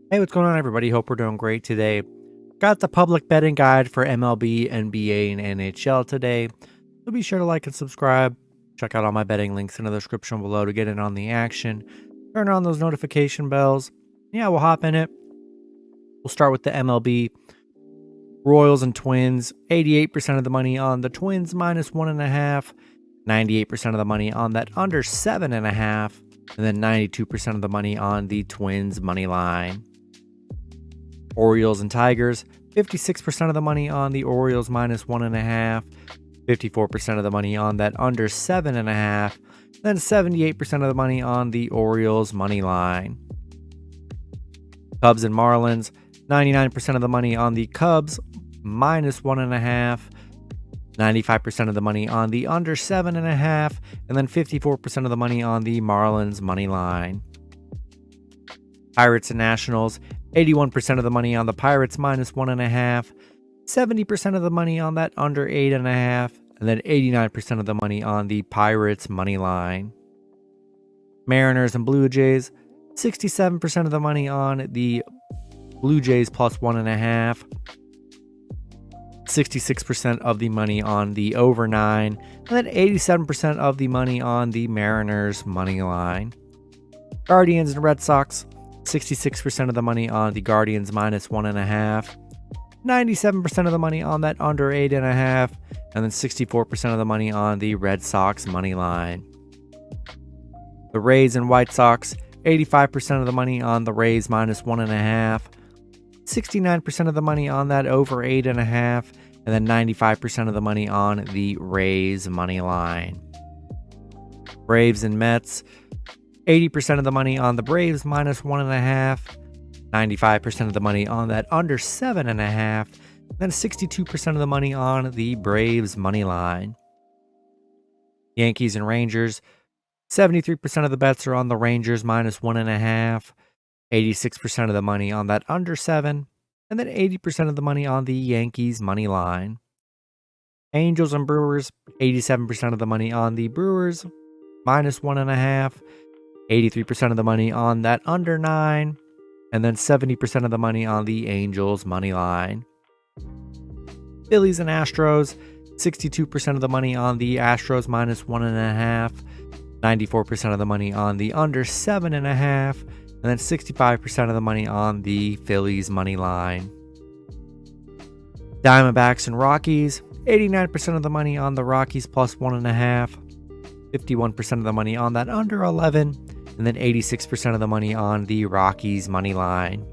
Hey, what's going on, everybody? Hope we're doing great today. Got the public betting guide for MLB, NBA, and NHL today. So be sure to like and subscribe. Check out all my betting links in the description below to get in on the action. Turn on those notification bells. Yeah, we'll hop in it. We'll start with the MLB. Royals and Twins. 88% of the money on the Twins minus 1.5. 98% of the money on that under 7.5. And then 92% of the money on the Twins money line. Orioles and Tigers, 56% of the money on the Orioles minus 1.5, 54% of the money on that under 7.5, then 78% of the money on the Orioles money line. Cubs and Marlins, 99% of the money on the Cubs minus 1.5, 95% of the money on the under 7.5, and then 54% of the money on the Marlins money line. Pirates and Nationals, 81% of the money on the Pirates minus 1.5, 70% of the money on that under 8.5, and then 89% of the money on the Pirates money line. Mariners and Blue Jays, 67% of the money on the Blue Jays plus 1.5, 66% of the money on the over 9, and then 87% of the money on the Mariners money line. Guardians and Red Sox, 66% of the money on the Guardians minus 1.5, 97% of the money on that under 8.5, and then 64% of the money on the Red Sox money line. The Rays and White Sox, 85% of the money on the Rays minus 1.5, 69% of the money on that over 8.5, and then 95% of the money on the Rays money line. Braves and Mets, 80% of the money on the Braves minus 1.5, 95% of the money on that under 7.5, then 62% of the money on the Braves money line. Yankees and Rangers, 73% of the bets are on the Rangers minus 1.5, 86% of the money on that under 7, and then 80% of the money on the Yankees money line. Angels and Brewers, 87% of the money on the Brewers minus 1.5, 83% of the money on that under 9, and then 70% of the money on the Angels money line. Phillies and Astros, 62% of the money on the Astros minus 1.5, 94% of the money on the under 7.5, and then 65% of the money on the Phillies money line. Diamondbacks and Rockies, 89% of the money on the Rockies plus 1.5, 51% of the money on that under 11, and then 86% of the money on the Rockies money line.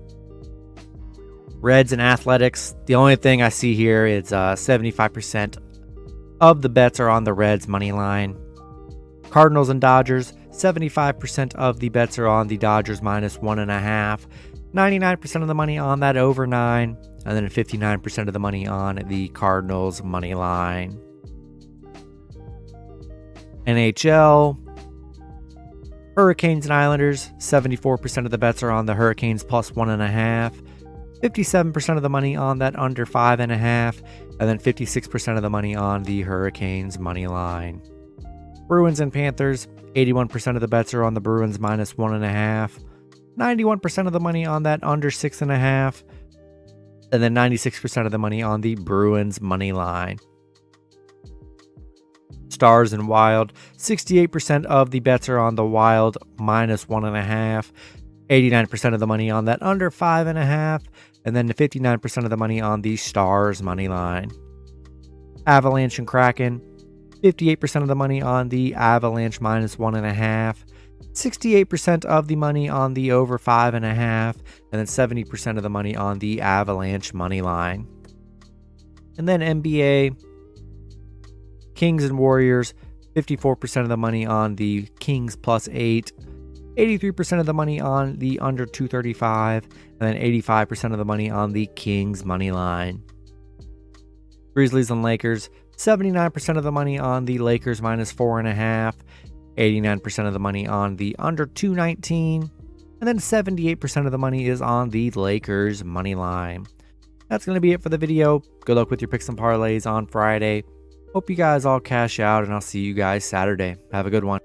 Reds and Athletics, the only thing I see here is 75% of the bets are on the Reds money line. Cardinals and Dodgers, 75% of the bets are on the Dodgers minus 1.5, 99% of the money on that over 9, and then 59% of the money on the Cardinals money line. NHL, Hurricanes and Islanders, 74% of the bets are on the Hurricanes plus 1.5, 57% of the money on that under 5.5, and then 56% of the money on the Hurricanes money line. Bruins and Panthers, 81% of the bets are on the Bruins minus 1.5, 91% of the money on that under 6.5, and then 96% of the money on the Bruins money line. Stars and Wild, 68% of the bets are on the Wild minus 1.5, 89% of the money on that under 5.5, and then 59% of the money on the Stars money line. Avalanche and Kraken, 58% of the money on the Avalanche minus 1.5, 68% of the money on the over 5.5, and then 70% of the money on the Avalanche money line. And then NBA, Kings and Warriors, 54% of the money on the Kings plus 8, 83% of the money on the under 235, and then 85% of the money on the Kings money line. Grizzlies and Lakers, 79% of the money on the Lakers minus 4.5, 89% of the money on the under 219, and then 78% of the money is on the Lakers money line. That's going to be it for the video. Good luck with your picks and parlays on Friday. Hope you guys all cash out, and I'll see you guys Saturday. Have a good one.